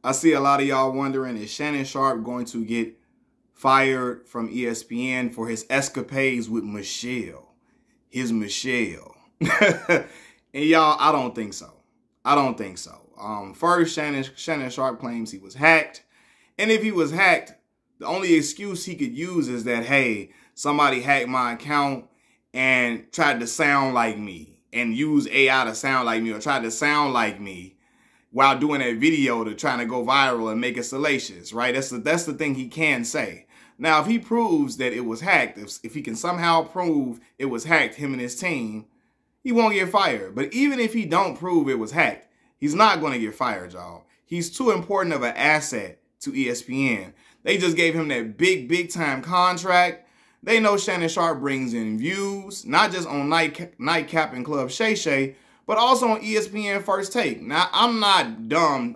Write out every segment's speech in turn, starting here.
I see a lot of y'all wondering, is Shannon Sharpe going to get fired from ESPN for his escapades with Michelle? His Michelle. And y'all, I don't think so. I don't think so. First, Shannon Sharpe claims he was hacked. And if he was hacked, the only excuse he could use is that, hey, somebody hacked my account and tried to sound like me and use AI to sound like me, or tried to sound like me while doing that video to trying to go viral and make it salacious, right? That's the thing he can say. Now, if he proves that it was hacked, if he can somehow prove it was hacked, him and his team, he won't get fired. But even if he don't prove it was hacked, he's not going to get fired, y'all. He's too important of an asset to ESPN. They just gave him that big time contract. They know Shannon Sharpe brings in views, not just on Nightcap and Club Shay Shay, but also on ESPN First Take. Now, I'm not dumb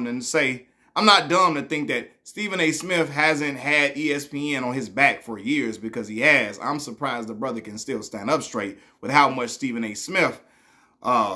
to think that Stephen A. Smith hasn't had ESPN on his back for years, because he has. I'm surprised the brother can still stand up straight with how much Stephen A. Smith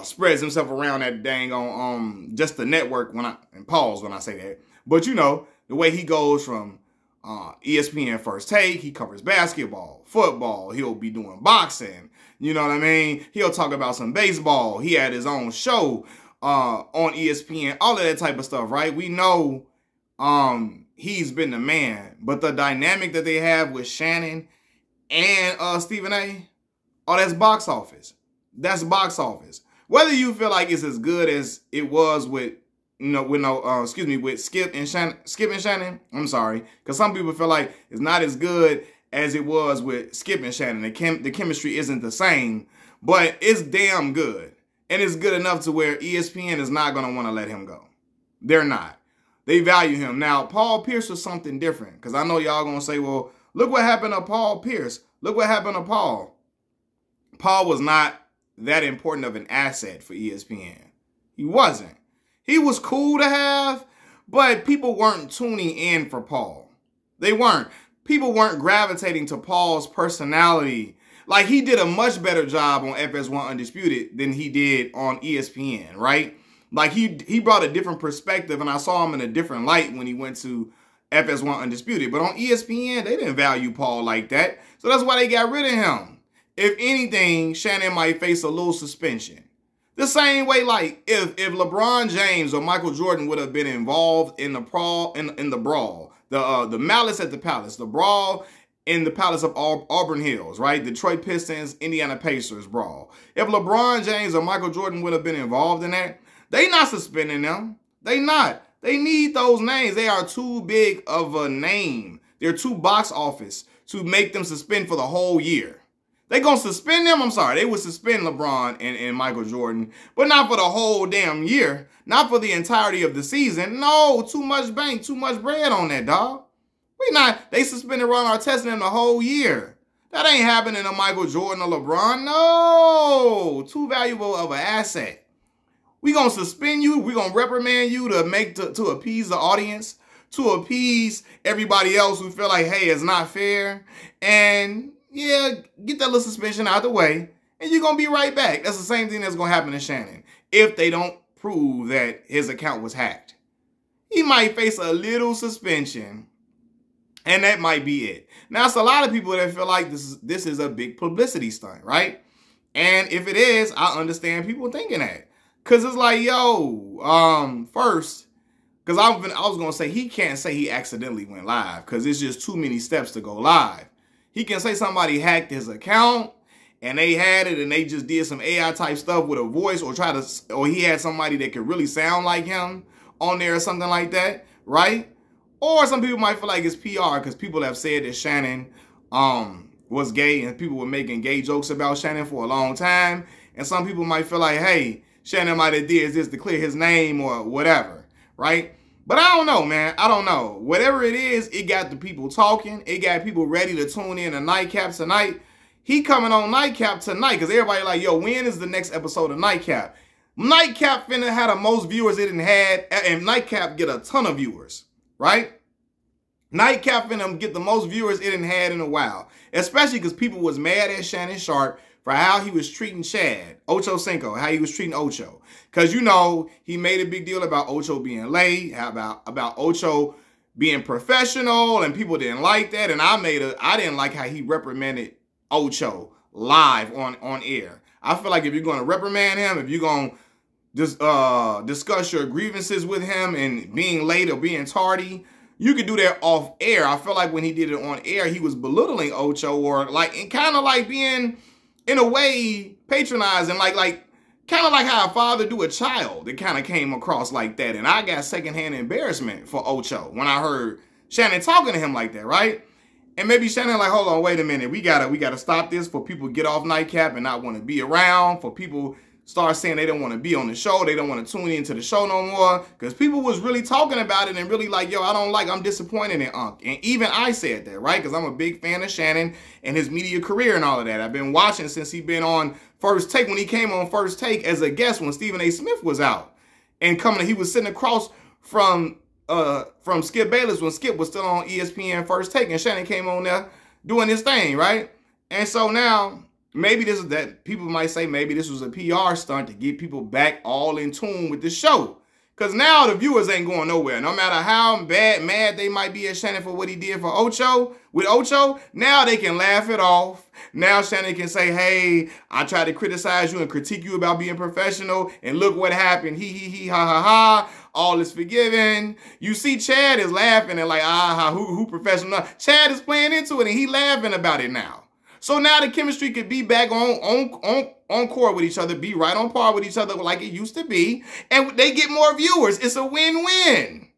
spreads himself around that dang on just the network, and pause when I say that. But you know, the way he goes from ESPN First Take, he covers basketball, football, he'll be doing boxing, you know what I mean? He'll talk about some baseball. He had his own show on ESPN, all of that type of stuff, right? We know he's been the man, but the dynamic that they have with Shannon and Stephen A., oh, that's box office. That's box office. Whether you feel like it's as good as it was with with Skip and Shannon. I'm sorry, because some people feel like it's not as good as it was with Skip and Shannon. The chemistry isn't the same, but it's damn good. And it's good enough to where ESPN is not going to want to let him go. They're not. They value him. Now, Paul Pierce was something different, because I know y'all going to say, well, look what happened to Paul Pierce. Look what happened to Paul. Paul was not that important of an asset for ESPN. He wasn't. He was cool to have, but people weren't tuning in for Paul. They weren't. People weren't gravitating to Paul's personality. Like, he did a much better job on FS1 Undisputed than he did on ESPN, right? Like, he brought a different perspective, and I saw him in a different light when he went to FS1 Undisputed. But on ESPN, they didn't value Paul like that, so that's why they got rid of him. If anything, Shannon might face a little suspension. The same way, like, if LeBron James or Michael Jordan would have been involved in the brawl, the malice at the palace, the brawl in the palace of Auburn Hills, right? Detroit Pistons, Indiana Pacers brawl. If LeBron James or Michael Jordan would have been involved in that, they not suspending them. They not. They need those names. They are too big of a name. They're too box office to make them suspend for the whole year. They gonna suspend them? I'm sorry. They would suspend LeBron and Michael Jordan, but not for the whole damn year. Not for the entirety of the season. No, too much bank, too much bread on that, dog. They suspended Ron Artest and them the whole year. That ain't happening to Michael Jordan or LeBron. No, too valuable of an asset. We gonna suspend you. We gonna reprimand you to appease the audience, to appease everybody else who feel like, hey, it's not fair. And yeah, get that little suspension out the way, and you're going to be right back. That's the same thing that's going to happen to Shannon if they don't prove that his account was hacked. He might face a little suspension, and that might be it. Now, it's a lot of people that feel like this is a big publicity stunt, right? And if it is, I understand people thinking that. Because it's like, yo, first, because I was going to say he can't say he accidentally went live, because it's just too many steps to go live. He can say somebody hacked his account and they had it and they just did some AI type stuff with a voice, or he had somebody that could really sound like him on there or something like that, right? Or some people might feel like it's PR, because people have said that Shannon was gay, and people were making gay jokes about Shannon for a long time. And some people might feel like, hey, Shannon might have did this to clear his name or whatever, right? But I don't know, man. I don't know. Whatever it is, it got the people talking. It got people ready to tune in to Nightcap tonight. He coming on Nightcap tonight, because everybody like, yo, when is the next episode of Nightcap? Nightcap finna have the most viewers it done had, and Nightcap get a ton of viewers, right? Nightcap finna get the most viewers it done had in a while, especially because people was mad at Shannon Sharpe for how he was treating Chad, Ocho Cinco, how he was treating Ocho. Because, you know, he made a big deal about Ocho being late, about Ocho being professional, and people didn't like that. And I didn't like how he reprimanded Ocho live on air. I feel like if you're going to reprimand him, if you're going to just discuss your grievances with him and being late or being tardy, you could do that off air. I feel like when he did it on air, he was belittling Ocho, or like, and kind of like being, in a way, patronizing, like kind of like how a father do a child. It kind of came across like that. And I got secondhand embarrassment for Ocho when I heard Shannon talking to him like that, right? And maybe Shannon like, hold on, wait a minute. We gotta stop this for people get off Nightcap and not want to be around, for people start saying they don't want to be on the show, they don't want to tune into the show no more, because people was really talking about it and really like, yo, I'm disappointed in Unc. And even I said that, right? Because I'm a big fan of Shannon and his media career and all of that. I've been watching since he been on First Take, when he came on First Take as a guest when Stephen A. Smith was out. And he was sitting across from Skip Bayless when Skip was still on ESPN First Take, and Shannon came on there doing his thing, right? And so now, maybe this is that people might say maybe this was a PR stunt to get people back all in tune with the show. Because now the viewers ain't going nowhere. No matter how mad they might be at Shannon for what he did for with Ocho, now they can laugh it off. Now Shannon can say, hey, I tried to criticize you and critique you about being professional, and look what happened. He, ha, ha, ha. All is forgiven. You see Chad is laughing and like, who professional? Chad is playing into it and he laughing about it now. So now the chemistry could be back on court with each other, be right on par with each other like it used to be, and they get more viewers. It's a win-win.